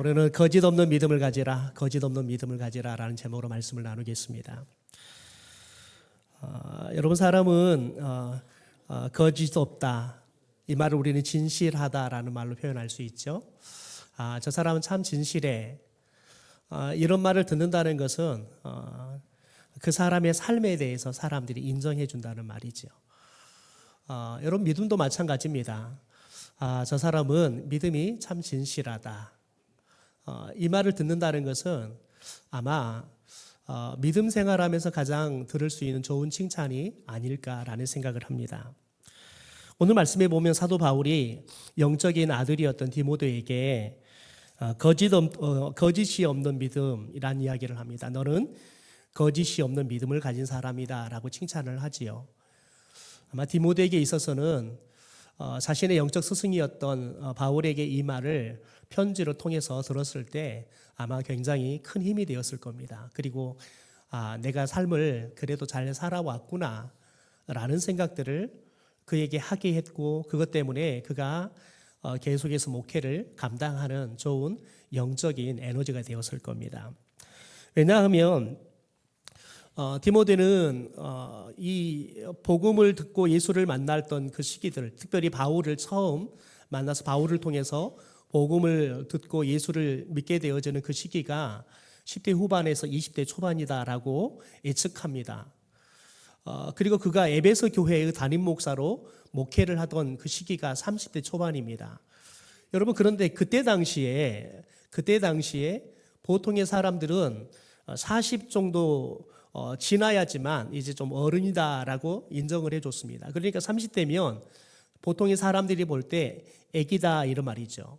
올해는 거짓 없는 믿음을 가지라, 거짓 없는 믿음을 가지라라는 제목으로 말씀을 나누겠습니다. 여러분, 사람은 거짓 없다, 이 말을 우리는 진실하다라는 말로 표현할 수 있죠. 저 사람은 참 진실해, 이런 말을 듣는다는 것은 그 사람의 삶에 대해서 사람들이 인정해 준다는 말이죠. 여러분, 믿음도 마찬가지입니다. 저 사람은 믿음이 참 진실하다, 이 말을 듣는다는 것은 아마 믿음 생활하면서 가장 들을 수 있는 좋은 칭찬이 아닐까라는 생각을 합니다. 오늘 말씀에 보면 사도 바울이 영적인 아들이었던 디모데에게 거짓이 없는 믿음이라는 이야기를 합니다. 너는 거짓이 없는 믿음을 가진 사람이다 라고 칭찬을 하지요. 아마 디모데에게 있어서는 자신의 영적 스승이었던 바울에게 이 말을 편지로 통해서 들었을 때 아마 굉장히 큰 힘이 되었을 겁니다. 그리고 내가 삶을 그래도 잘 살아왔구나 라는 생각들을 그에게 하게 했고, 그것 때문에 그가 계속해서 목회를 감당하는 좋은 영적인 에너지가 되었을 겁니다. 왜냐하면 디모데는 이 복음을 듣고 예수를 만났던 그 시기들, 특별히 바울을 처음 만나서 바울을 통해서 복음을 듣고 예수를 믿게 되어지는 그 시기가 10대 후반에서 20대 초반이다라고 예측합니다. 그리고 그가 에베소 교회의 담임 목사로 목회를 하던 그 시기가 30대 초반입니다. 여러분, 그런데 그때 당시에 보통의 사람들은 40 정도 지나야지만 이제 좀 어른이다라고 인정을 해줬습니다. 그러니까 30대면 보통의 사람들이 볼 때 애기다 이런 말이죠.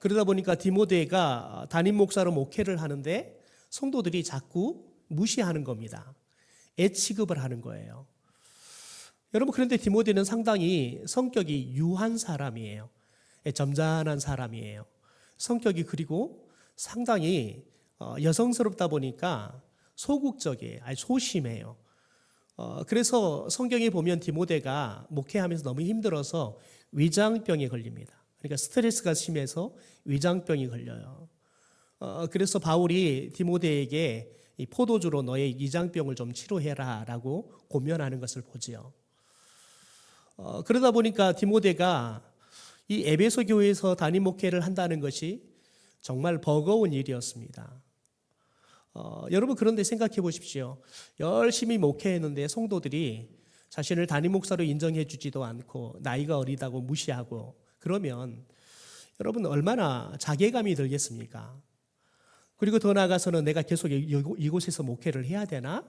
그러다 보니까 디모데가 담임 목사로 목회를 하는데 성도들이 자꾸 무시하는 겁니다. 애 취급을 하는 거예요. 여러분, 그런데 디모데는 상당히 성격이 유한 사람이에요. 점잖은 사람이에요. 성격이 그리고 상당히 여성스럽다 보니까 소극적이에요. 아니, 소심해요. 그래서 성경에 보면 디모데가 목회하면서 너무 힘들어서 위장병에 걸립니다. 그러니까 스트레스가 심해서 위장병이 걸려요. 그래서 바울이 디모데에게 이 포도주로 너의 위장병을 좀 치료해라 라고 고면하는 것을 보지요. 그러다 보니까 디모데가 이 에베소 교회에서 담임 목회를 한다는 것이 정말 버거운 일이었습니다. 여러분, 그런데 생각해 보십시오. 열심히 목회했는데 성도들이 자신을 담임 목사로 인정해 주지도 않고 나이가 어리다고 무시하고 그러면 여러분, 얼마나 자괴감이 들겠습니까? 그리고 더 나아가서는 내가 계속 이곳에서 목회를 해야 되나?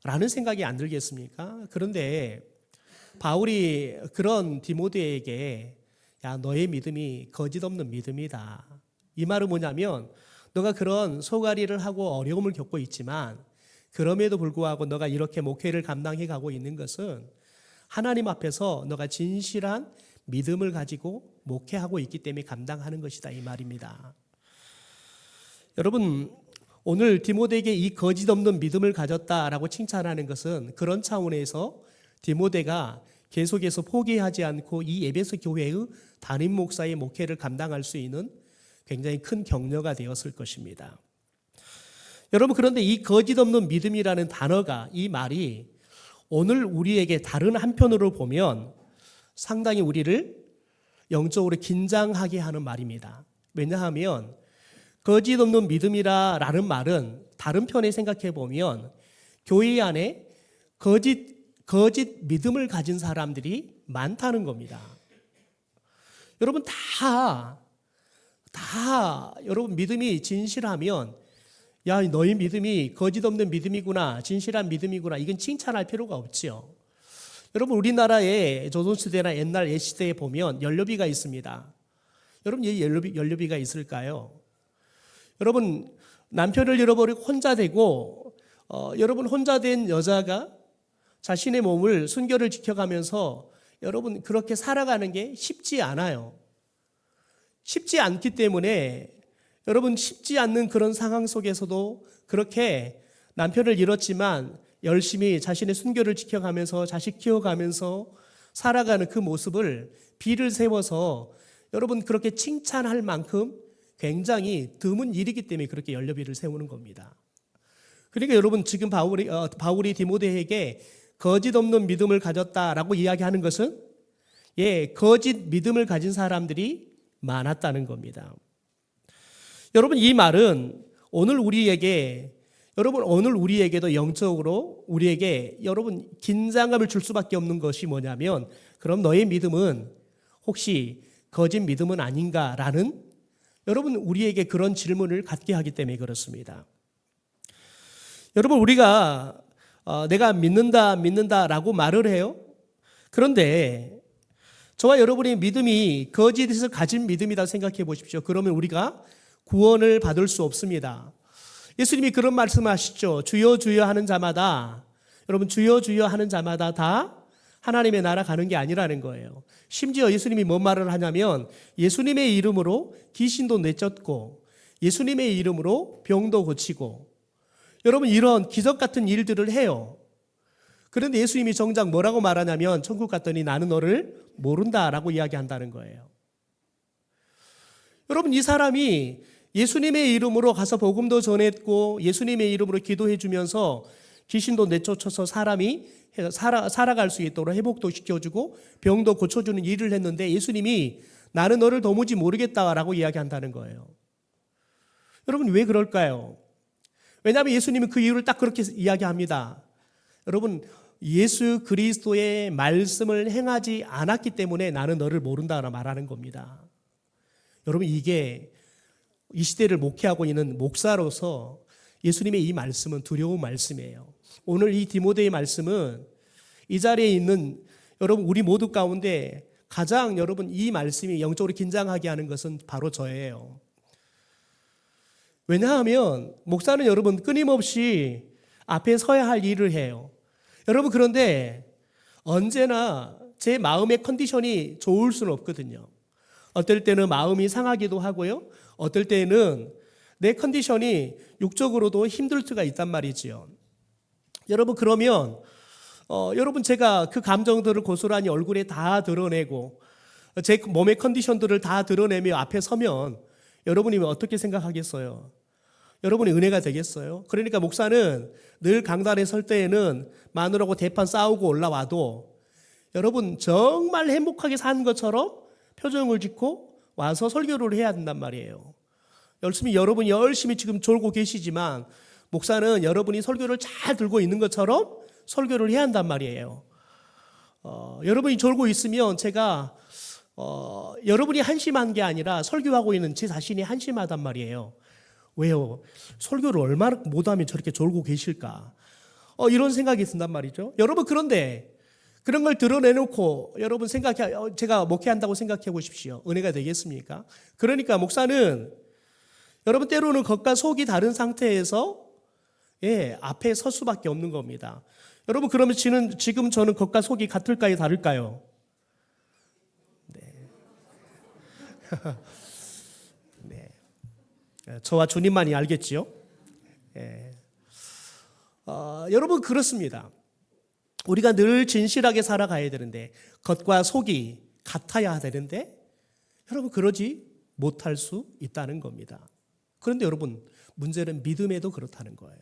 라는 생각이 안 들겠습니까? 그런데 바울이 그런 디모데에게 야, 너의 믿음이 거짓 없는 믿음이다, 이 말은 뭐냐면 너가 그런 소가리를 하고 어려움을 겪고 있지만 그럼에도 불구하고 너가 이렇게 목회를 감당해 가고 있는 것은 하나님 앞에서 너가 진실한 믿음을 가지고 목회하고 있기 때문에 감당하는 것이다, 이 말입니다. 여러분, 오늘 디모데에게 이 거짓 없는 믿음을 가졌다라고 칭찬하는 것은 그런 차원에서 디모데가 계속해서 포기하지 않고 이 에베소 교회의 담임 목사의 목회를 감당할 수 있는 굉장히 큰 격려가 되었을 것입니다. 여러분, 그런데 이 거짓 없는 믿음이라는 단어가, 이 말이 오늘 우리에게 다른 한편으로 보면 상당히 우리를 영적으로 긴장하게 하는 말입니다. 왜냐하면 거짓 없는 믿음이라는 말은 다른 편에 생각해 보면 교회 안에 거짓 믿음을 가진 사람들이 많다는 겁니다. 여러분, 여러분 믿음이 진실하면 야, 너희 믿음이 거짓 없는 믿음이구나, 진실한 믿음이구나, 이건 칭찬할 필요가 없지요. 여러분, 우리나라의 조선시대나 옛날 옛시대에 보면 연료비가 있습니다. 여러분, 이 연료비가 있을까요? 여러분, 남편을 잃어버리고 혼자 되고 여러분, 혼자 된 여자가 자신의 몸을 순결을 지켜가면서 여러분 그렇게 살아가는 게 쉽지 않아요. 쉽지 않기 때문에 여러분, 쉽지 않는 그런 상황 속에서도 그렇게 남편을 잃었지만 열심히 자신의 순결을 지켜가면서 자식 키워가면서 살아가는 그 모습을 비를 세워서 여러분 그렇게 칭찬할 만큼 굉장히 드문 일이기 때문에 그렇게 연료비를 세우는 겁니다. 그러니까 여러분 지금 바울이 디모데에게 거짓 없는 믿음을 가졌다라고 이야기하는 것은 거짓 믿음을 가진 사람들이 많았다는 겁니다. 여러분 이 말은 오늘 우리에게도 영적으로 우리에게 여러분 긴장감을 줄 수밖에 없는 것이 뭐냐면 그럼 너의 믿음은 혹시 거짓 믿음은 아닌가라는 여러분 우리에게 그런 질문을 갖게 하기 때문에 그렇습니다. 여러분 우리가 내가 믿는다라고 말을 해요. 그런데 저와 여러분의 믿음이 거짓을 가진 믿음이다 생각해 보십시오. 그러면 우리가 구원을 받을 수 없습니다. 예수님이 그런 말씀하시죠. 주여 주여 하는 자마다 여러분 주여 주여 하는 자마다 다 하나님의 나라 가는 게 아니라는 거예요. 심지어 예수님이 뭔 말을 하냐면 예수님의 이름으로 귀신도 내쫓고 예수님의 이름으로 병도 고치고 여러분 이런 기적 같은 일들을 해요. 그런데 예수님이 정작 뭐라고 말하냐면 천국 갔더니 나는 너를 모른다라고 이야기한다는 거예요. 여러분 이 사람이 예수님의 이름으로 가서 복음도 전했고 예수님의 이름으로 기도해 주면서 귀신도 내쫓아서 사람이 살아갈 수 있도록 회복도 시켜주고 병도 고쳐주는 일을 했는데 예수님이 나는 너를 도무지 모르겠다라고 이야기한다는 거예요. 여러분 왜 그럴까요? 왜냐하면 예수님은 그 이유를 딱 그렇게 이야기합니다. 여러분 예수 그리스도의 말씀을 행하지 않았기 때문에 나는 너를 모른다라고 말하는 겁니다. 여러분 이게 이 시대를 목회하고 있는 목사로서 예수님의 이 말씀은 두려운 말씀이에요. 오늘 이 디모데의 말씀은 이 자리에 있는 여러분 우리 모두 가운데 가장 여러분 이 말씀이 영적으로 긴장하게 하는 것은 바로 저예요. 왜냐하면 목사는 여러분 끊임없이 앞에 서야 할 일을 해요. 여러분 그런데 언제나 제 마음의 컨디션이 좋을 수는 없거든요. 어떨 때는 마음이 상하기도 하고요. 어떨 때는 내 컨디션이 육적으로도 힘들 수가 있단 말이지요. 여러분 그러면 여러분 제가 그 감정들을 고스란히 얼굴에 다 드러내고 제 몸의 컨디션들을 다 드러내며 앞에 서면 여러분이 어떻게 생각하겠어요? 여러분이 은혜가 되겠어요? 그러니까 목사는 늘 강단에 설 때에는 마누라하고 대판 싸우고 올라와도 여러분 정말 행복하게 사는 것처럼 표정을 짓고 와서 설교를 해야 된단 말이에요. 여러분이 열심히 지금 졸고 계시지만 목사는 여러분이 설교를 잘 들고 있는 것처럼 설교를 해야 한단 말이에요. 여러분이 졸고 있으면 제가 여러분이 한심한 게 아니라 설교하고 있는 제 자신이 한심하단 말이에요. 왜요? 설교를 얼마나 못하면 저렇게 졸고 계실까? 이런 생각이 든단 말이죠. 여러분 그런데 그런 걸 드러내놓고 여러분 제가 목회한다고 생각해 보십시오. 은혜가 되겠습니까? 그러니까 목사는 여러분 때로는 겉과 속이 다른 상태에서 앞에 설 수밖에 없는 겁니다. 여러분 그러면 지금 저는 겉과 속이 같을까요? 다를까요? 네. 네. 저와 주님만이 알겠지요? 여러분 그렇습니다. 우리가 늘 진실하게 살아가야 되는데 겉과 속이 같아야 되는데 여러분 그러지 못할 수 있다는 겁니다. 그런데 여러분 문제는 믿음에도 그렇다는 거예요.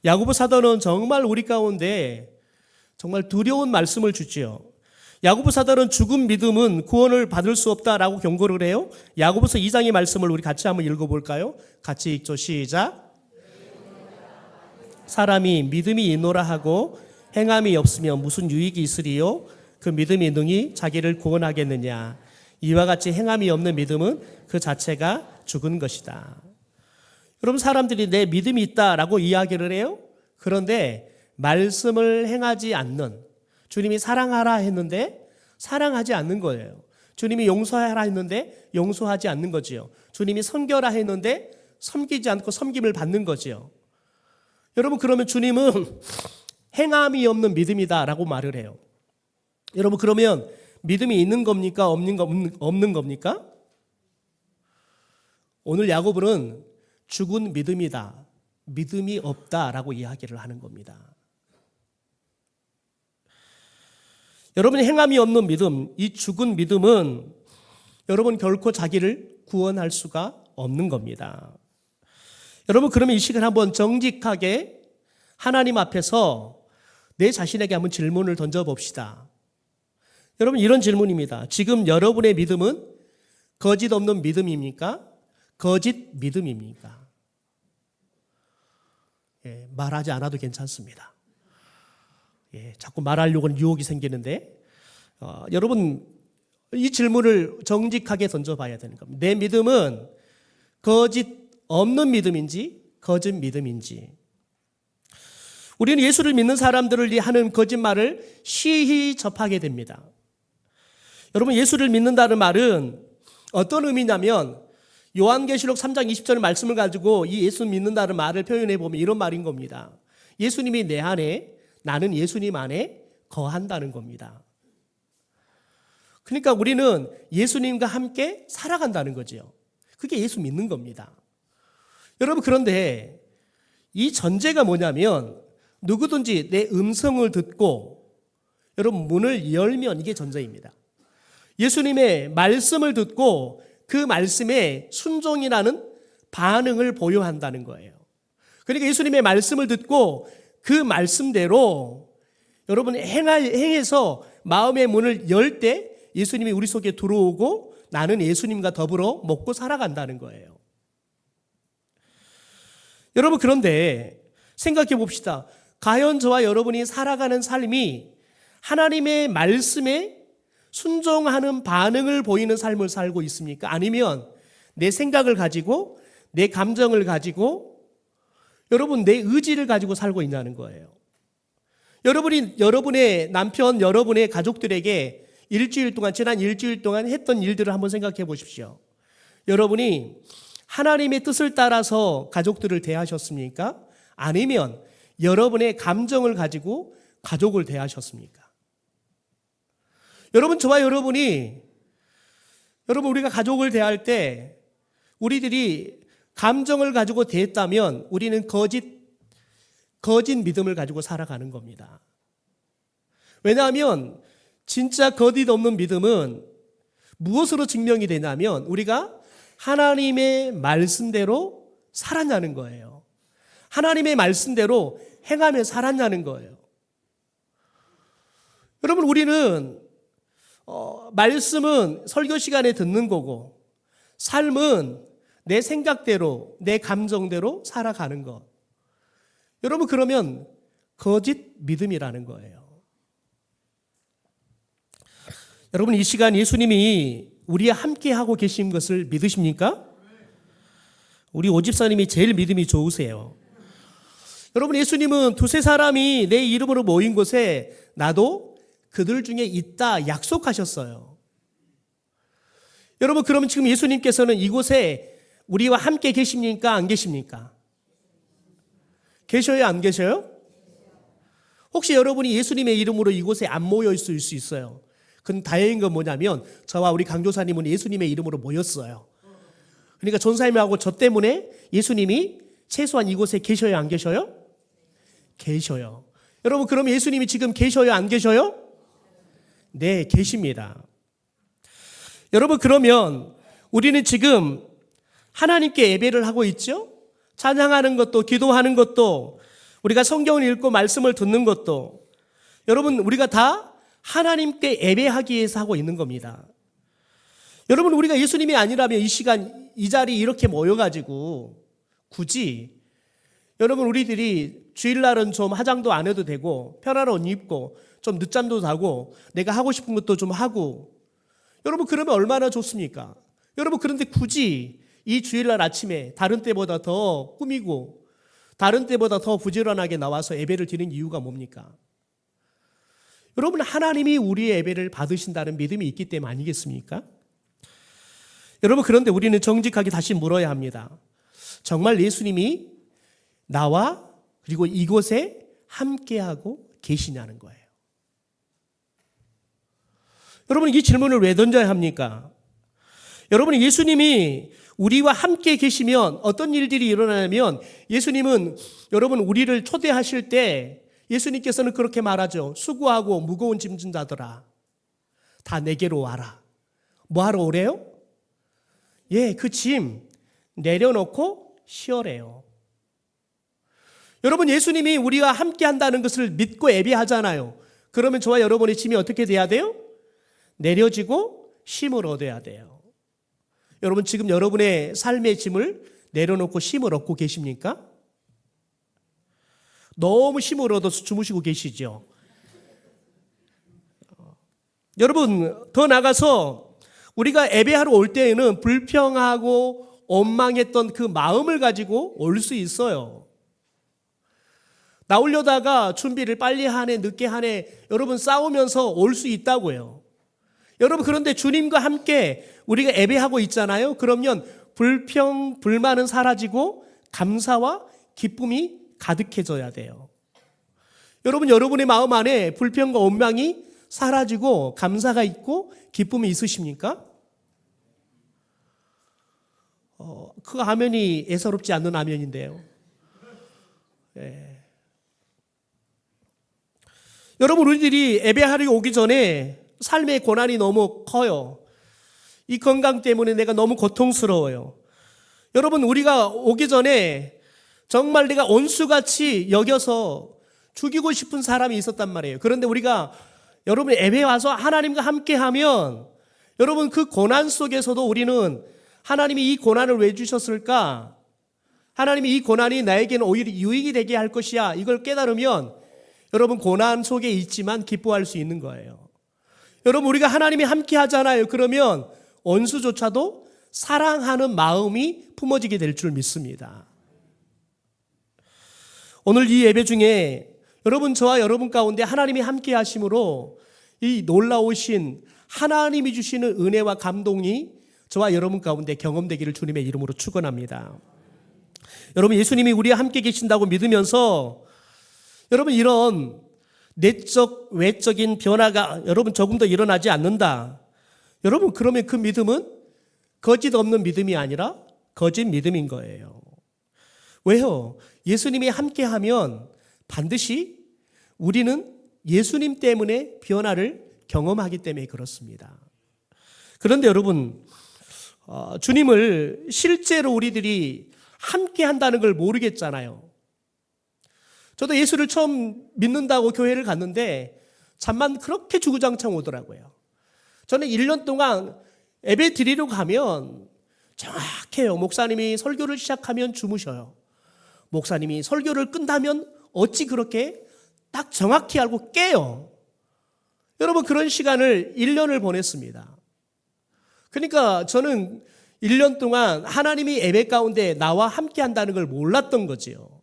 야고보 사도는 정말 우리 가운데 정말 두려운 말씀을 주지요. 야고보 사도는 죽은 믿음은 구원을 받을 수 없다라고 경고를 해요. 야고보서 2장의 말씀을 우리 같이 한번 읽어볼까요? 같이 읽죠. 시작. 사람이 믿음이 있노라 하고 행함이 없으면 무슨 유익이 있으리요? 그 믿음이 능히 자기를 구원하겠느냐? 이와 같이 행함이 없는 믿음은 그 자체가 죽은 것이다. 여러분 사람들이 내 믿음이 있다라고 이야기를 해요. 그런데 말씀을 행하지 않는 주님이 사랑하라 했는데 사랑하지 않는 거예요. 주님이 용서하라 했는데 용서하지 않는 거지요. 주님이 섬겨라 했는데 섬기지 않고 섬김을 받는 거지요. 여러분 그러면 주님은 행함이 없는 믿음이다라고 말을 해요. 여러분 그러면 믿음이 있는 겁니까? 없는 겁니까? 오늘 야고보는 죽은 믿음이다. 믿음이 없다라고 이야기를 하는 겁니다. 여러분이 행함이 없는 믿음, 이 죽은 믿음은 여러분 결코 자기를 구원할 수가 없는 겁니다. 여러분 그러면 이 시간 한번 정직하게 하나님 앞에서 내 자신에게 한번 질문을 던져봅시다. 여러분 이런 질문입니다. 지금 여러분의 믿음은 거짓 없는 믿음입니까? 거짓 믿음입니까? 말하지 않아도 괜찮습니다. 자꾸 말하려고는 유혹이 생기는데 여러분 이 질문을 정직하게 던져봐야 되는 겁니다. 내 믿음은 거짓 없는 믿음인지 거짓 믿음인지. 우리는 예수를 믿는 사람들을 하는 거짓말을 시히 접하게 됩니다. 여러분 예수를 믿는다는 말은 어떤 의미냐면 요한계시록 3장 20절 말씀을 가지고 이 예수 믿는다는 말을 표현해 보면 이런 말인 겁니다. 예수님이 내 안에, 나는 예수님 안에 거한다는 겁니다. 그러니까 우리는 예수님과 함께 살아간다는 거죠. 그게 예수 믿는 겁니다. 여러분 그런데 이 전제가 뭐냐면 누구든지 내 음성을 듣고 여러분 문을 열면 이게 전제입니다. 예수님의 말씀을 듣고 그 말씀에 순종이라는 반응을 보여한다는 거예요. 그러니까 예수님의 말씀을 듣고 그 말씀대로 여러분 행해서 마음의 문을 열 때 예수님이 우리 속에 들어오고 나는 예수님과 더불어 먹고 살아간다는 거예요. 여러분 그런데 생각해 봅시다. 과연 저와 여러분이 살아가는 삶이 하나님의 말씀에 순종하는 반응을 보이는 삶을 살고 있습니까? 아니면 내 생각을 가지고 내 감정을 가지고 여러분 내 의지를 가지고 살고 있냐는 거예요. 여러분이 여러분의 남편, 여러분의 가족들에게 지난 일주일 동안 했던 일들을 한번 생각해 보십시오. 여러분이 하나님의 뜻을 따라서 가족들을 대하셨습니까? 아니면 여러분의 감정을 가지고 가족을 대하셨습니까? 여러분 저와 여러분이 우리가 가족을 대할 때 우리들이 감정을 가지고 대했다면 우리는 거짓 믿음을 가지고 살아가는 겁니다. 왜냐하면 진짜 거짓 없는 믿음은 무엇으로 증명이 되냐면 우리가 하나님의 말씀대로 살았냐는 거예요. 하나님의 말씀대로 행하며 살았냐는 거예요. 여러분 우리는 말씀은 설교 시간에 듣는 거고 삶은 내 생각대로 내 감정대로 살아가는 것. 여러분 그러면 거짓 믿음이라는 거예요. 여러분 이 시간 예수님이 우리와 함께 하고 계신 것을 믿으십니까? 우리 오집사님이 제일 믿음이 좋으세요. 여러분 예수님은 두세 사람이 내 이름으로 모인 곳에 나도 그들 중에 있다 약속하셨어요. 여러분 그러면 지금 예수님께서는 이곳에 우리와 함께 계십니까? 안 계십니까? 계셔요? 안 계셔요? 혹시 여러분이 예수님의 이름으로 이곳에 안 모여 있을 수 있어요. 그건 다행인 건 뭐냐면 저와 우리 강조사님은 예수님의 이름으로 모였어요. 그러니까 전사님하고 저 때문에 예수님이 최소한 이곳에 계셔요? 안 계셔요? 계셔요. 여러분 그럼 예수님이 지금 계셔요? 안 계셔요? 네, 계십니다. 여러분 그러면 우리는 지금 하나님께 예배를 하고 있죠? 찬양하는 것도 기도하는 것도 우리가 성경을 읽고 말씀을 듣는 것도 여러분 우리가 다 하나님께 예배하기 위해서 하고 있는 겁니다. 여러분 우리가 예수님이 아니라면 이 시간 이 자리에 이렇게 모여가지고 굳이 여러분 우리들이 주일날은 좀 화장도 안 해도 되고 편안한 옷 입고 좀 늦잠도 자고 내가 하고 싶은 것도 좀 하고 여러분 그러면 얼마나 좋습니까? 여러분 그런데 굳이 이 주일날 아침에 다른 때보다 더 꾸미고 다른 때보다 더 부지런하게 나와서 예배를 드리는 이유가 뭡니까? 여러분 하나님이 우리의 예배를 받으신다는 믿음이 있기 때문 아니겠습니까? 여러분 그런데 우리는 정직하게 다시 물어야 합니다. 정말 예수님이 나와 그리고 이곳에 함께하고 계시냐는 거예요. 여러분 이 질문을 왜 던져야 합니까? 여러분 예수님이 우리와 함께 계시면 어떤 일들이 일어나냐면 예수님은 여러분 우리를 초대하실 때 예수님께서는 그렇게 말하죠. 수고하고 무거운 짐진 자들아 다 내게로 와라. 뭐 하러 오래요? 그 짐 내려놓고 쉬어래요. 여러분, 예수님이 우리가 함께 한다는 것을 믿고 예배하잖아요. 그러면 저와 여러분의 짐이 어떻게 돼야 돼요? 내려지고 쉼을 얻어야 돼요. 여러분, 지금 여러분의 삶의 짐을 내려놓고 쉼을 얻고 계십니까? 너무 쉼을 얻어서 주무시고 계시죠? 여러분, 더 나가서 우리가 예배하러 올 때에는 불평하고 원망했던 그 마음을 가지고 올 수 있어요. 나오려다가 준비를 빨리 하네, 늦게 하네, 여러분 싸우면서 올 수 있다고요. 여러분, 그런데 주님과 함께 우리가 예배하고 있잖아요. 그러면 불평, 불만은 사라지고 감사와 기쁨이 가득해져야 돼요. 여러분, 여러분의 마음 안에 불평과 원망이 사라지고 감사가 있고 기쁨이 있으십니까? 그 아멘이 예사롭지 않는 아멘인데요. 여러분, 우리들이 예배하러 오기 전에 삶의 고난이 너무 커요. 이 건강 때문에 내가 너무 고통스러워요. 여러분, 우리가 오기 전에 정말 내가 원수같이 여겨서 죽이고 싶은 사람이 있었단 말이에요. 그런데 우리가 여러분 예배 와서 하나님과 함께하면 여러분 그 고난 속에서도 우리는 하나님이 이 고난을 왜 주셨을까? 하나님이 이 고난이 나에게는 오히려 유익이 되게 할 것이야. 이걸 깨달으면 여러분 고난 속에 있지만 기뻐할 수 있는 거예요. 여러분, 우리가 하나님이 함께 하잖아요. 그러면 원수조차도 사랑하는 마음이 품어지게 될 줄 믿습니다. 오늘 이 예배 중에 여러분, 저와 여러분 가운데 하나님이 함께 하심으로 이 놀라우신 하나님이 주시는 은혜와 감동이 저와 여러분 가운데 경험되기를 주님의 이름으로 축원합니다. 여러분, 예수님이 우리와 함께 계신다고 믿으면서 여러분 이런 내적 외적인 변화가 여러분 조금 더 일어나지 않는다. 여러분, 그러면 그 믿음은 거짓 없는 믿음이 아니라 거짓 믿음인 거예요. 왜요? 예수님이 함께하면 반드시 우리는 예수님 때문에 변화를 경험하기 때문에 그렇습니다. 그런데 여러분, 주님을 실제로 우리들이 함께한다는 걸 모르겠잖아요. 저도 예수를 처음 믿는다고 교회를 갔는데 잠만 그렇게 주구장창 오더라고요. 저는 1년 동안 예배 드리러 가면 정확해요. 목사님이 설교를 시작하면 주무셔요. 목사님이 설교를 끝나면 어찌 그렇게 딱 정확히 알고 깨요. 여러분, 그런 시간을 1년을 보냈습니다. 그러니까 저는 1년 동안 하나님이 예배 가운데 나와 함께 한다는 걸 몰랐던 거지요.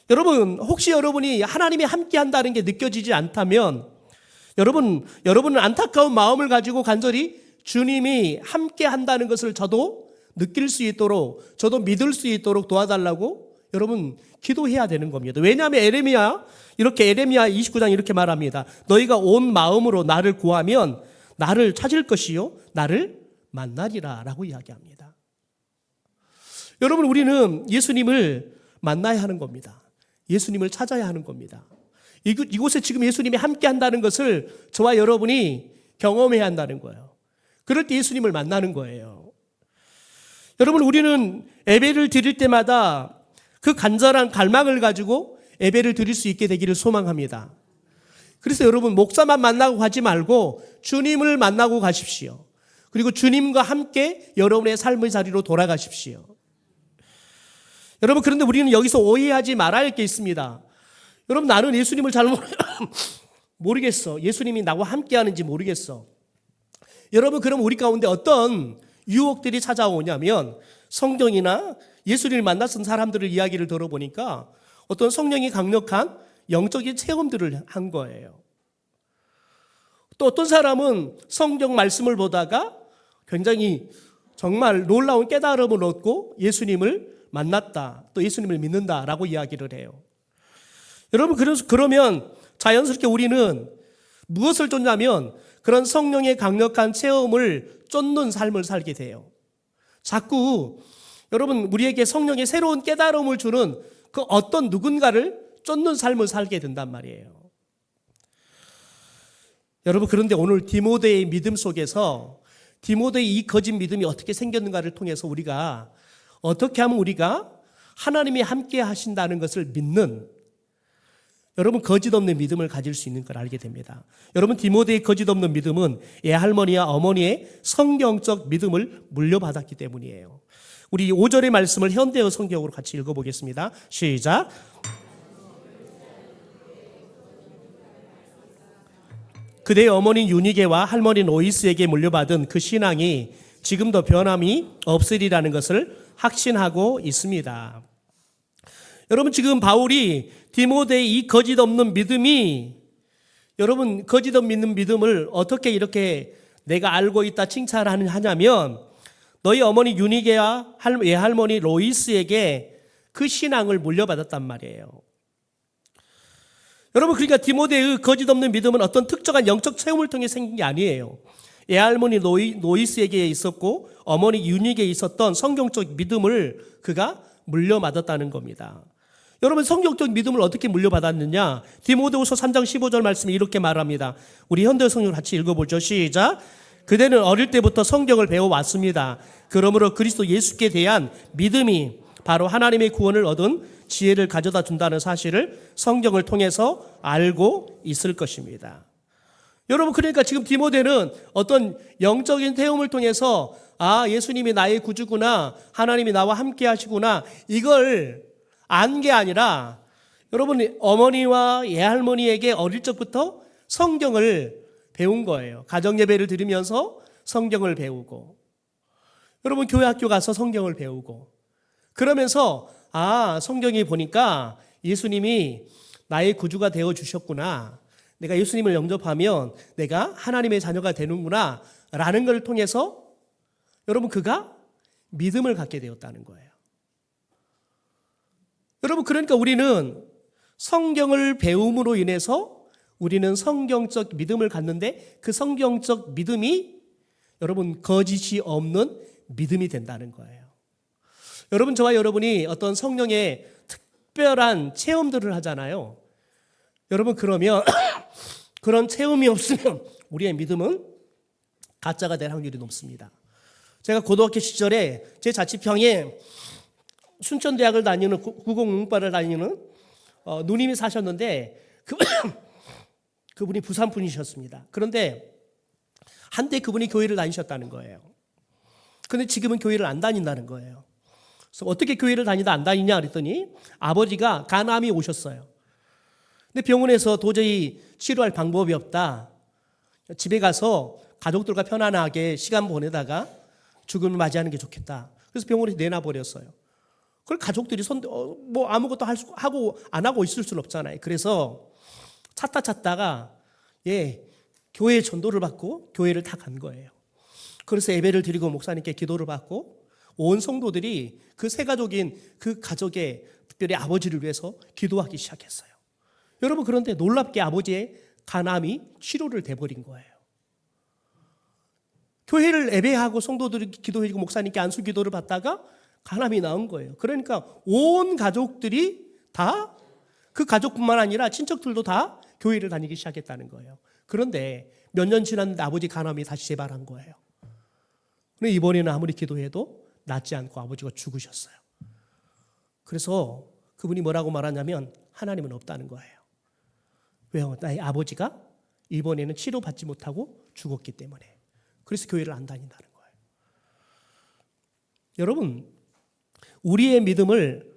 여러분, 혹시 여러분이 하나님이 함께 한다는 게 느껴지지 않다면 여러분은 안타까운 마음을 가지고 간절히 주님이 함께 한다는 것을 저도 느낄 수 있도록, 저도 믿을 수 있도록 도와달라고 여러분 기도해야 되는 겁니다. 왜냐하면 에레미야 29장 이렇게 말합니다. 너희가 온 마음으로 나를 구하면 나를 찾을 것이요 나를 만나리라 라고 이야기합니다. 여러분, 우리는 예수님을 만나야 하는 겁니다. 예수님을 찾아야 하는 겁니다. 이곳에 지금 예수님이 함께 한다는 것을 저와 여러분이 경험해야 한다는 거예요. 그럴 때 예수님을 만나는 거예요. 여러분, 우리는 예배를 드릴 때마다 그 간절한 갈망을 가지고 예배를 드릴 수 있게 되기를 소망합니다. 그래서 여러분, 목사만 만나고 가지 말고 주님을 만나고 가십시오. 그리고 주님과 함께 여러분의 삶의 자리로 돌아가십시오. 여러분, 그런데 우리는 여기서 오해하지 말아야 할 게 있습니다. 여러분, 나는 예수님을 잘 모르겠어. 예수님이 나와 함께 하는지 모르겠어. 여러분, 그럼 우리 가운데 어떤 유혹들이 찾아오냐면 성경이나 예수님을 만났던 사람들의 이야기를 들어보니까 어떤 성령이 강력한 영적인 체험들을 한 거예요. 또 어떤 사람은 성경 말씀을 보다가 굉장히 정말 놀라운 깨달음을 얻고 예수님을 만났다, 또 예수님을 믿는다라고 이야기를 해요. 여러분, 그러면 자연스럽게 우리는 무엇을 쫓냐면 그런 성령의 강력한 체험을 쫓는 삶을 살게 돼요. 자꾸 여러분, 우리에게 성령의 새로운 깨달음을 주는 그 어떤 누군가를 쫓는 삶을 살게 된단 말이에요. 여러분, 그런데 오늘 디모데의 믿음 속에서 디모데의 이 거짓 믿음이 어떻게 생겼는가를 통해서 우리가 어떻게 하면 우리가 하나님이 함께 하신다는 것을 믿는, 여러분, 거짓 없는 믿음을 가질 수 있는 걸 알게 됩니다. 여러분, 디모데의 거짓 없는 믿음은 애할머니와 어머니의 성경적 믿음을 물려받았기 때문이에요. 우리 5절의 말씀을 현대어 성경으로 같이 읽어보겠습니다. 시작. 그대의 어머니 유니게와 할머니 로이스에게 물려받은 그 신앙이 지금도 변함이 없으리라는 것을 확신하고 있습니다. 여러분, 지금 바울이 디모데의 이 거짓 없는 믿음이, 여러분, 거짓 없는 믿음을 어떻게 이렇게 내가 알고 있다 칭찬하냐면, 너희 어머니 유니게와 외할머니 로이스에게 그 신앙을 물려받았단 말이에요. 여러분, 그러니까 디모데의 거짓 없는 믿음은 어떤 특정한 영적 체험을 통해 생긴 게 아니에요. 외할머니 로이스에게 있었고 어머니 유니게에 있었던 성경적 믿음을 그가 물려받았다는 겁니다. 여러분, 성경적 믿음을 어떻게 물려받았느냐? 디모데후서 3장 15절 말씀이 이렇게 말합니다. 우리 현대 성경을 같이 읽어보죠. 시작. 그대는 어릴 때부터 성경을 배워왔습니다. 그러므로 그리스도 예수께 대한 믿음이 바로 하나님의 구원을 얻은 지혜를 가져다 준다는 사실을 성경을 통해서 알고 있을 것입니다. 여러분, 그러니까 지금 디모데는 어떤 영적인 체험을 통해서 예수님이 나의 구주구나, 하나님이 나와 함께 하시구나, 이걸 안 게 아니라, 여러분, 어머니와 예할머니에게 어릴 적부터 성경을 배운 거예요. 가정예배를 드리면서 성경을 배우고, 여러분, 교회 학교 가서 성경을 배우고, 그러면서 성경에 보니까 예수님이 나의 구주가 되어 주셨구나, 내가 예수님을 영접하면 내가 하나님의 자녀가 되는구나 라는 걸 통해서 여러분, 그가 믿음을 갖게 되었다는 거예요. 여러분, 그러니까 우리는 성경을 배움으로 인해서 우리는 성경적 믿음을 갖는데, 그 성경적 믿음이 여러분 거짓이 없는 믿음이 된다는 거예요. 여러분, 저와 여러분이 어떤 성령의 특별한 체험들을 하잖아요. 여러분, 그러면 그런 체험이 없으면 우리의 믿음은 가짜가 될 확률이 높습니다. 제가 고등학교 시절에 제 자취평에 순천대학을 다니는 구공문과를 다니는 누님이 사셨는데 그분이 부산 분이셨습니다. 그런데 한때 그분이 교회를 다니셨다는 거예요. 그런데 지금은 교회를 안 다닌다는 거예요. 그래서 어떻게 교회를 다니다 안 다니냐 그랬더니 아버지가 간암이 오셨어요. 근데 병원에서 도저히 치료할 방법이 없다. 집에 가서 가족들과 편안하게 시간 보내다가 죽음을 맞이하는 게 좋겠다. 그래서 병원에 내놔버렸어요. 그걸 가족들이 아무것도 하고 안 하고 있을 수는 없잖아요. 그래서 찾다가 교회에 전도를 받고 교회를 다 간 거예요. 그래서 예배를 드리고 목사님께 기도를 받고 온 성도들이 그 세 가족인 그 가족의, 특별히 아버지를 위해서 기도하기 시작했어요. 여러분, 그런데 놀랍게 아버지의 간암이 치료를 돼버린 거예요. 교회를 예배하고 성도들이 기도해주고 목사님께 안수 기도를 받다가 간암이 나온 거예요. 그러니까 온 가족들이 다, 그 가족뿐만 아니라 친척들도 다 교회를 다니기 시작했다는 거예요. 그런데 몇 년 지났는데 아버지 간암이 다시 재발한 거예요. 근데 이번에는 아무리 기도해도 낫지 않고 아버지가 죽으셨어요. 그래서 그분이 뭐라고 말하냐면 하나님은 없다는 거예요. 왜요? 나의 아버지가 이번에는 치료받지 못하고 죽었기 때문에. 그래서 교회를 안 다닌다는 거예요. 여러분, 우리의 믿음을,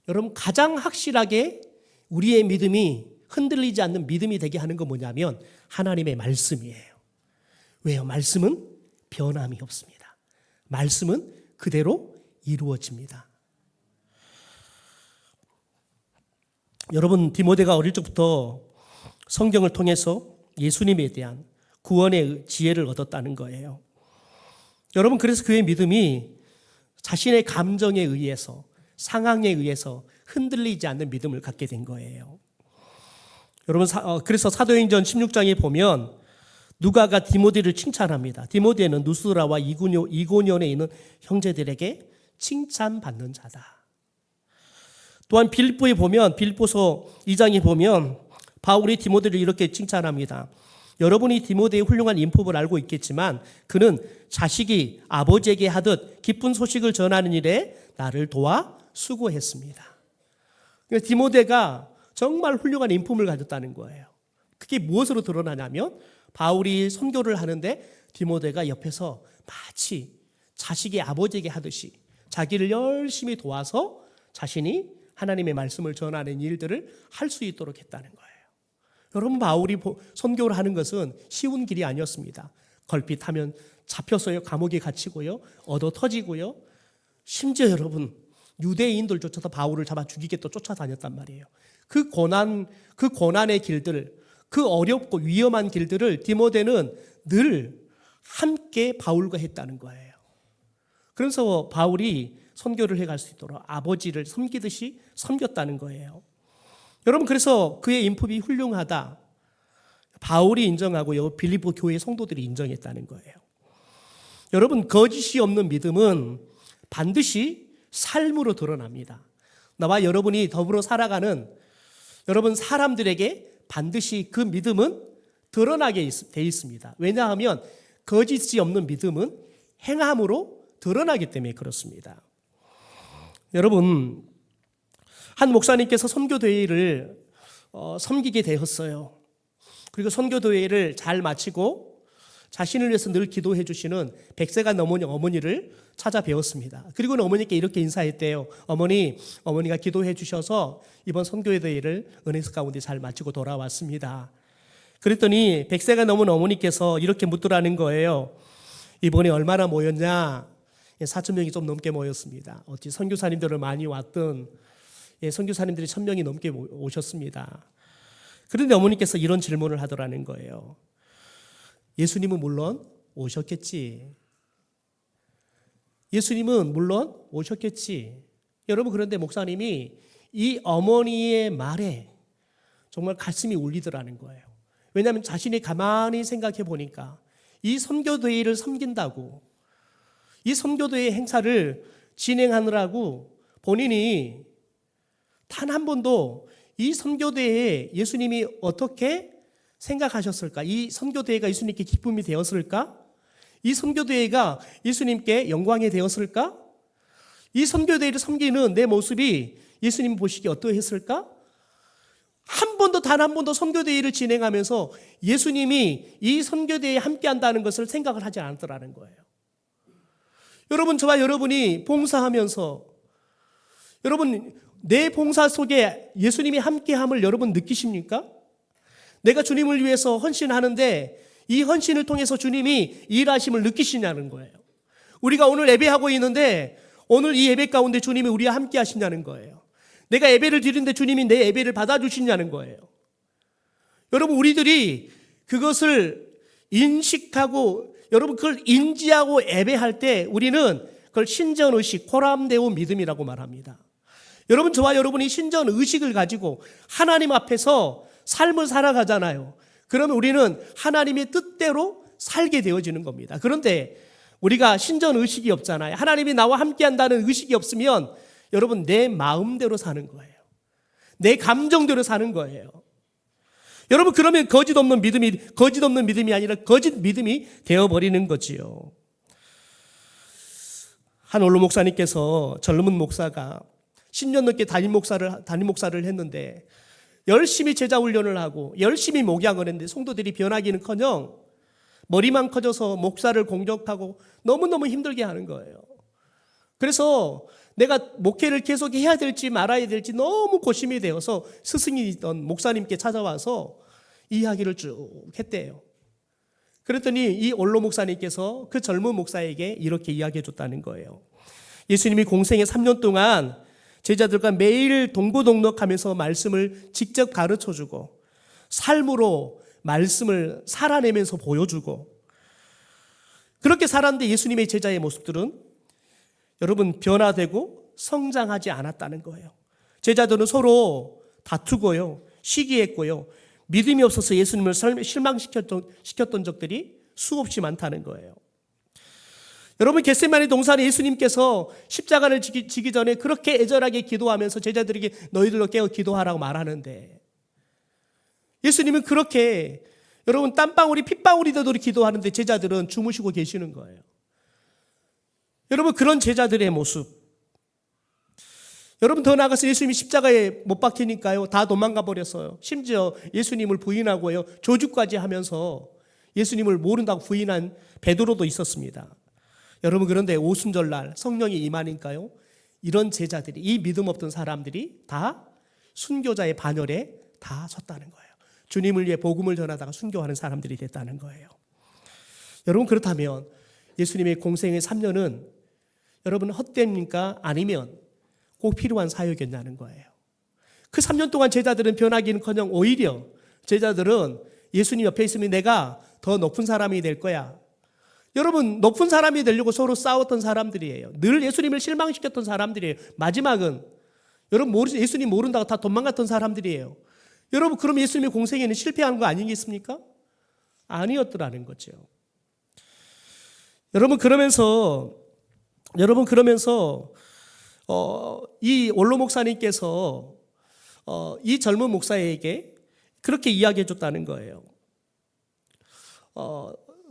여러분, 가장 확실하게 우리의 믿음이 흔들리지 않는 믿음이 되게 하는 건 뭐냐면 하나님의 말씀이에요. 왜요? 말씀은 변함이 없습니다. 말씀은 그대로 이루어집니다. 여러분, 디모데가 어릴 적부터 성경을 통해서 예수님에 대한 구원의 지혜를 얻었다는 거예요. 여러분, 그래서 그의 믿음이 자신의 감정에 의해서, 상황에 의해서 흔들리지 않는 믿음을 갖게 된 거예요. 여러분, 그래서 사도행전 16장에 보면 누가가 디모데를 칭찬합니다. 디모데는 누스라와 이고니온에 있는 형제들에게 칭찬받는 자다. 또한 빌립보에 보면, 빌립보서 2장에 보면 바울이 디모데를 이렇게 칭찬합니다. 여러분이 디모데의 훌륭한 인품을 알고 있겠지만 그는 자식이 아버지에게 하듯 기쁜 소식을 전하는 일에 나를 도와 수고했습니다. 디모데가 정말 훌륭한 인품을 가졌다는 거예요. 그게 무엇으로 드러나냐면 바울이 선교를 하는데 디모데가 옆에서 마치 자식이 아버지에게 하듯이 자기를 열심히 도와서 자신이 하나님의 말씀을 전하는 일들을 할 수 있도록 했다는 거예요. 여러분, 바울이 선교를 하는 것은 쉬운 길이 아니었습니다. 걸핏하면 잡혔어요. 감옥에 갇히고요. 얻어 터지고요. 심지어 여러분, 유대인들조차도 바울을 잡아 죽이게 또 쫓아다녔단 말이에요. 그 고난의 길들, 그 어렵고 위험한 길들을 디모데는 늘 함께 바울과 했다는 거예요. 그래서 바울이 선교를 해갈 수 있도록 아버지를 섬기듯이 섬겼다는 거예요. 여러분, 그래서 그의 인품이 훌륭하다. 바울이 인정하고요. 빌립보 교회 성도들이 인정했다는 거예요. 여러분, 거짓이 없는 믿음은 반드시 삶으로 드러납니다. 나와 여러분이 더불어 살아가는 여러분 사람들에게 반드시 그 믿음은 드러나게 돼 있습니다. 왜냐하면 거짓이 없는 믿음은 행함으로 드러나기 때문에 그렇습니다. 여러분, 한 목사님께서 선교대회를 섬기게 되었어요. 그리고 선교대회를 잘 마치고 자신을 위해서 늘 기도해 주시는 100세가 넘은 어머니를 찾아뵈었습니다. 그리고 어머니께 이렇게 인사했대요. 어머니가 기도해 주셔서 이번 선교대회를 은혜스 가운데 잘 마치고 돌아왔습니다. 그랬더니 100세가 넘은 어머니께서 이렇게 묻더라는 거예요. 이번에 얼마나 모였냐? 4,000명이 좀 넘게 모였습니다. 어찌 선교사님들을 많이 왔던 선교사님들이 1,000명이 넘게 오셨습니다. 그런데 어머니께서 이런 질문을 하더라는 거예요. 예수님은 물론 오셨겠지. 예수님은 물론 오셨겠지. 여러분, 그런데 목사님이 이 어머니의 말에 정말 가슴이 울리더라는 거예요. 왜냐하면 자신이 가만히 생각해 보니까 이 선교대회를 섬긴다고, 이 선교대회 행사를 진행하느라고 본인이 단 한 번도 이 선교대회에 예수님이 어떻게 생각하셨을까? 이 선교대회가 예수님께 기쁨이 되었을까? 이 선교대회가 예수님께 영광이 되었을까? 이 선교대회를 섬기는 내 모습이 예수님 보시기에 어떠했을까? 한 번도 단 한 번도 선교대회를 진행하면서 예수님이 이 선교대회에 함께한다는 것을 생각을 하지 않았더라는 거예요. 여러분, 저와 여러분이 봉사하면서 여러분 내 봉사 속에 예수님이 함께함을 여러분 느끼십니까? 내가 주님을 위해서 헌신하는데 이 헌신을 통해서 주님이 일하심을 느끼시냐는 거예요. 우리가 오늘 예배하고 있는데 오늘 이 예배 가운데 주님이 우리와 함께 하시냐는 거예요. 내가 예배를 드리는데 주님이 내 예배를 받아주시냐는 거예요. 여러분, 우리들이 그것을 인식하고 여러분 그걸 인지하고 예배할 때 우리는 그걸 신전의식, 포람되온 믿음이라고 말합니다. 여러분, 저와 여러분이 신전의식을 가지고 하나님 앞에서 삶을 살아가잖아요. 그러면 우리는 하나님의 뜻대로 살게 되어지는 겁니다. 그런데 우리가 신전의식이 없잖아요. 하나님이 나와 함께한다는 의식이 없으면 여러분 내 마음대로 사는 거예요. 내 감정대로 사는 거예요. 여러분, 그러면 거짓 없는 믿음이 아니라 거짓 믿음이 되어버리는 거지요. 한 원로 목사님께서 젊은 목사가 10년 넘게 담임 목사를 했는데 열심히 제자 훈련을 하고 열심히 목양을 했는데 성도들이 변하기는커녕 머리만 커져서 목사를 공격하고 너무너무 힘들게 하는 거예요. 그래서 내가 목회를 계속 해야 될지 말아야 될지 너무 고심이 되어서 스승이던 목사님께 찾아와서 이야기를 쭉 했대요. 그랬더니 이 원로 목사님께서 그 젊은 목사에게 이렇게 이야기해 줬다는 거예요. 예수님이 공생애 3년 동안 제자들과 매일 동고동락하면서 말씀을 직접 가르쳐주고 삶으로 말씀을 살아내면서 보여주고 그렇게 살았는데 예수님의 제자의 모습들은 여러분 변화되고 성장하지 않았다는 거예요. 제자들은 서로 다투고요, 시기했고요, 믿음이 없어서 예수님을 실망시켰던 적들이 수없이 많다는 거예요. 여러분, 겟세마네 동산에 예수님께서 십자가를 지기 전에 그렇게 애절하게 기도하면서 제자들에게 너희들도 깨어 기도하라고 말하는데 예수님은 그렇게 여러분 땀방울이 핏방울이 되도록 기도하는데 제자들은 주무시고 계시는 거예요. 여러분 그런 제자들의 모습. 여러분 더 나아가서 예수님이 십자가에 못 박히니까요. 다 도망가 버렸어요. 심지어 예수님을 부인하고요. 조주까지 하면서 예수님을 모른다고 부인한 베드로도 있었습니다. 여러분 그런데 오순절날 성령이 임하니까요. 이런 제자들이, 이 믿음 없던 사람들이 다 순교자의 반열에 다 섰다는 거예요. 주님을 위해 복음을 전하다가 순교하는 사람들이 됐다는 거예요. 여러분 그렇다면 예수님의 공생의 3년은 여러분 헛됩니까? 아니면 꼭 필요한 사역이었냐는 거예요. 그 3년 동안 제자들은 변하기는커녕 오히려 제자들은 예수님 옆에 있으면 내가 더 높은 사람이 될 거야. 여러분 높은 사람이 되려고 서로 싸웠던 사람들이에요. 늘 예수님을 실망시켰던 사람들이에요. 마지막은 여러분 예수님 모른다고 다 도망갔던 사람들이에요. 여러분 그럼 예수님의 공생에는 실패한 거 아니겠습니까? 아니었더라는 거죠. 여러분 그러면서 이 원로 목사님께서 이 젊은 목사에게 그렇게 이야기해 줬다는 거예요.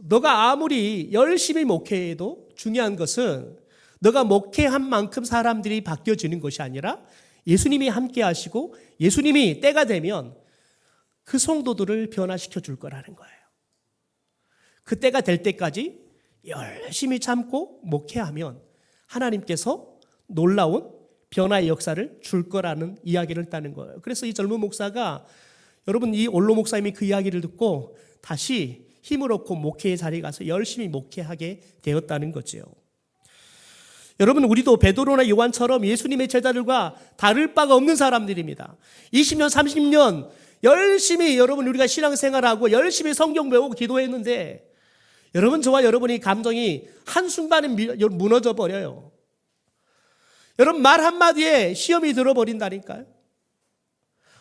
너가 아무리 열심히 목회해도 중요한 것은 너가 목회한 만큼 사람들이 바뀌어지는 것이 아니라 예수님이 함께 하시고 예수님이 때가 되면 그 성도들을 변화시켜 줄 거라는 거예요. 그 때가 될 때까지 열심히 참고 목회하면 하나님께서 놀라운 변화의 역사를 줄 거라는 이야기를 했다는 거예요. 그래서 이 젊은 목사가 여러분 이 원로 목사님이 그 이야기를 듣고 다시 힘을 얻고 목회의 자리에 가서 열심히 목회하게 되었다는 거죠. 여러분 우리도 베드로나 요한처럼 예수님의 제자들과 다를 바가 없는 사람들입니다. 20년 30년 열심히 여러분 우리가 신앙생활하고 열심히 성경 배우고 기도했는데 여러분 저와 여러분의 감정이 한순간에 무너져 버려요. 여러분 말 한마디에 시험이 들어버린다니까요.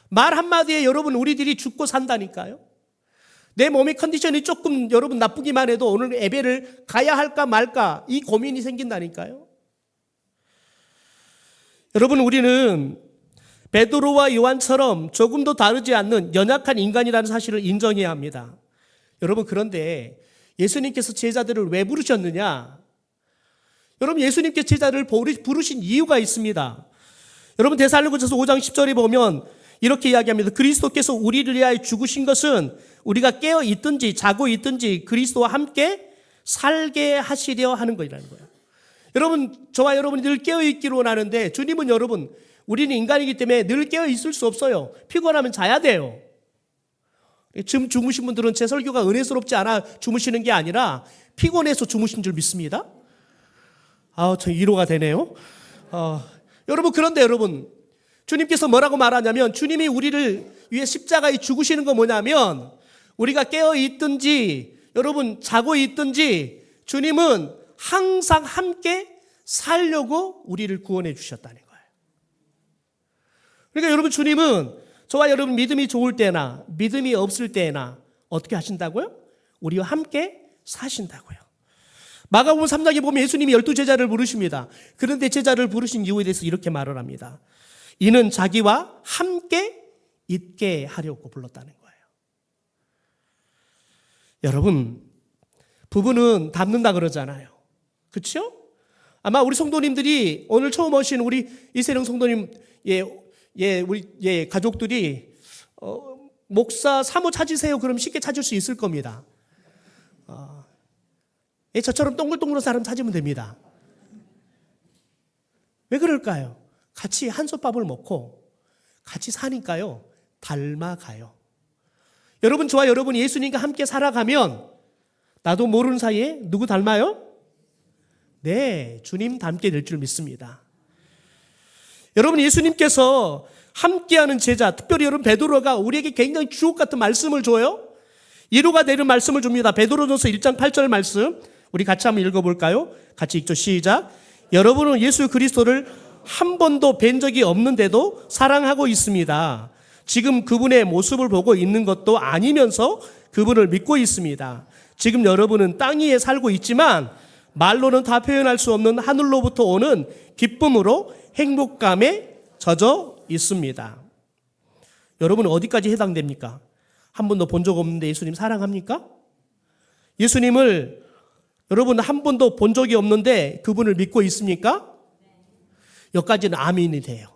말 한마디에 여러분 우리들이 죽고 산다니까요. 내 몸의 컨디션이 조금 여러분 나쁘기만 해도 오늘 예배를 가야 할까 말까 이 고민이 생긴다니까요. 여러분 우리는 베드로와 요한처럼 조금도 다르지 않는 연약한 인간이라는 사실을 인정해야 합니다. 여러분 그런데 예수님께서 제자들을 왜 부르셨느냐? 여러분 예수님께서 제자를 부르신 이유가 있습니다. 여러분 데살로니가전서 5장 10절에 보면 이렇게 이야기합니다. 그리스도께서 우리를 위하여 죽으신 것은 우리가 깨어 있든지 자고 있든지 그리스도와 함께 살게 하시려 하는 것이라는 거예요. 여러분 저와 여러분이 늘 깨어 있기를 원하는데 주님은 여러분 우리는 인간이기 때문에 늘 깨어 있을 수 없어요. 피곤하면 자야 돼요. 지금 주무신 분들은 제 설교가 은혜스럽지 않아 주무시는 게 아니라 피곤해서 주무신 줄 믿습니다. 저 위로가 되네요. 여러분 그런데 여러분 주님께서 뭐라고 말하냐면 주님이 우리를 위해 십자가에 죽으시는 건 뭐냐면 우리가 깨어 있든지 여러분 자고 있든지 주님은 항상 함께 살려고 우리를 구원해 주셨다는 거예요. 그러니까 여러분 주님은 저와 여러분 믿음이 좋을 때나 믿음이 없을 때나 어떻게 하신다고요? 우리와 함께 사신다고요. 마가복음 3장에 보면 예수님이 12제자를 부르십니다. 그런데 제자를 부르신 이유에 대해서 이렇게 말을 합니다. 이는 자기와 함께 있게 하려고 불렀다는 거예요. 여러분 부부는 닮는다 그러잖아요. 그렇죠? 아마 우리 성도님들이 오늘 처음 오신 우리 이세령 성도님 우리 가족들이 목사 사모 찾으세요. 그럼 쉽게 찾을 수 있을 겁니다. 저처럼 동글동글한 사람 찾으면 됩니다. 왜 그럴까요? 같이 한솥밥을 먹고 같이 사니까요. 닮아가요. 여러분 저와 여러분이 예수님과 함께 살아가면 나도 모르는 사이에 누구 닮아요? 네, 주님 닮게 될 줄 믿습니다. 여러분 예수님께서 함께하는 제자, 특별히 여러분 베드로가 우리에게 굉장히 주옥 같은 말씀을 줘요. 위로가 되는 말씀을 줍니다. 베드로전서 1장 8절 말씀 우리 같이 한번 읽어볼까요? 같이 읽죠. 시작. 여러분은 예수 그리스도를 한 번도 뵌 적이 없는데도 사랑하고 있습니다. 지금 그분의 모습을 보고 있는 것도 아니면서 그분을 믿고 있습니다. 지금 여러분은 땅 위에 살고 있지만 말로는 다 표현할 수 없는 하늘로부터 오는 기쁨으로 행복감에 젖어 있습니다. 여러분은 어디까지 해당됩니까? 한 번도 본 적 없는데 예수님 사랑합니까? 예수님을 여러분 한 번도 본 적이 없는데 그분을 믿고 있습니까? 여기까지는 아멘이 돼요.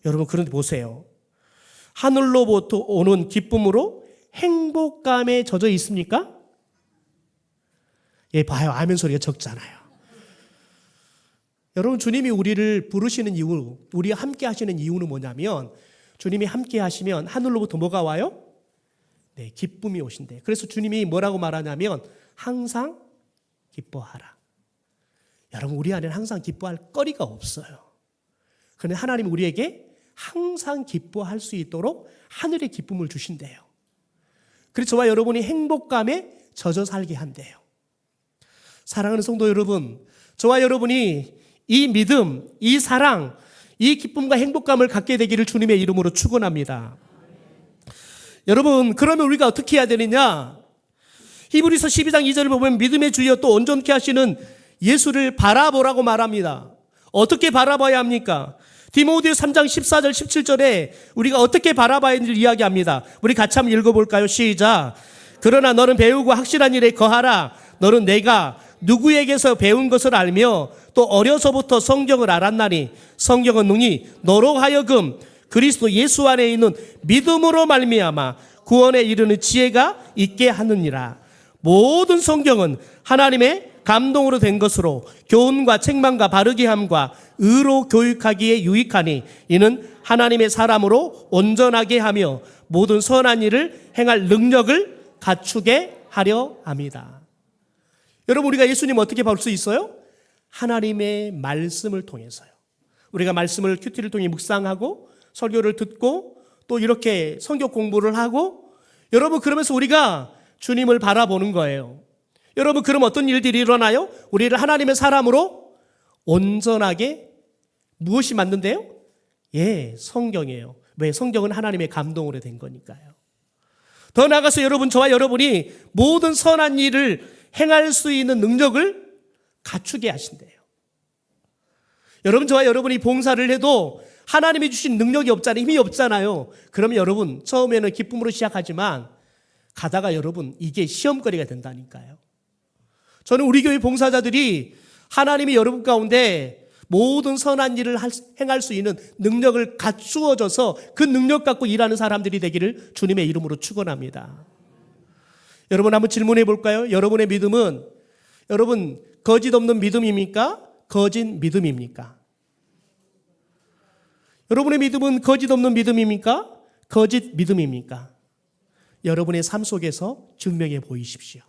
여러분 그런데 보세요. 하늘로부터 오는 기쁨으로 행복감에 젖어 있습니까? 예, 봐요. 아멘 소리가 적잖아요. 여러분 주님이 우리를 부르시는 이유, 우리와 함께 하시는 이유는 뭐냐면 주님이 함께 하시면 하늘로부터 뭐가 와요? 네, 기쁨이 오신대요. 그래서 주님이 뭐라고 말하냐면 항상 기뻐하라. 여러분 우리 안에는 항상 기뻐할 거리가 없어요. 그런데 하나님이 우리에게 항상 기뻐할 수 있도록 하늘의 기쁨을 주신대요. 그래서 저와 여러분이 행복감에 젖어 살게 한대요. 사랑하는 성도 여러분, 저와 여러분이 이 믿음, 이 사랑, 이 기쁨과 행복감을 갖게 되기를 주님의 이름으로 축원합니다. 여러분 그러면 우리가 어떻게 해야 되느냐? 히브리서 12장 2절을 보면 믿음의 주여 또 온전케 하시는 예수를 바라보라고 말합니다. 어떻게 바라봐야 합니까? 디모데후서 3장 14절 17절에 우리가 어떻게 바라봐야 하는지를 이야기합니다. 우리 같이 한번 읽어볼까요? 시작. 그러나 너는 배우고 확실한 일에 거하라. 너는 내가 누구에게서 배운 것을 알며 또 어려서부터 성경을 알았나니 성경은 능히 너로 하여금 그리스도 예수 안에 있는 믿음으로 말미암아 구원에 이르는 지혜가 있게 하느니라. 모든 성경은 하나님의 감동으로 된 것으로 교훈과 책망과 바르게 함과 의로 교육하기에 유익하니 이는 하나님의 사람으로 온전하게 하며 모든 선한 일을 행할 능력을 갖추게 하려 합니다. 여러분 우리가 예수님 어떻게 볼 수 있어요? 하나님의 말씀을 통해서요. 우리가 말씀을 큐티를 통해 묵상하고 설교를 듣고 또 이렇게 성경 공부를 하고 여러분 그러면서 우리가 주님을 바라보는 거예요. 여러분 그럼 어떤 일들이 일어나요? 우리를 하나님의 사람으로 온전하게 무엇이 만든대요? 예, 성경이에요. 왜? 성경은 하나님의 감동으로 된 거니까요. 더 나아가서 여러분 저와 여러분이 모든 선한 일을 행할 수 있는 능력을 갖추게 하신대요. 여러분 저와 여러분이 봉사를 해도 하나님이 주신 능력이 없잖아요. 힘이 없잖아요. 그러면 여러분 처음에는 기쁨으로 시작하지만 가다가 여러분 이게 시험거리가 된다니까요. 저는 우리 교회 봉사자들이 하나님이 여러분 가운데 모든 선한 일을 행할 수 있는 능력을 갖추어져서 그 능력 갖고 일하는 사람들이 되기를 주님의 이름으로 축원합니다. 여러분 한번 질문해 볼까요? 여러분의 믿음은 여러분 거짓 없는 믿음입니까? 거짓 믿음입니까? 여러분의 믿음은 거짓 없는 믿음입니까? 거짓 믿음입니까? 여러분의 삶 속에서 증명해 보이십시오.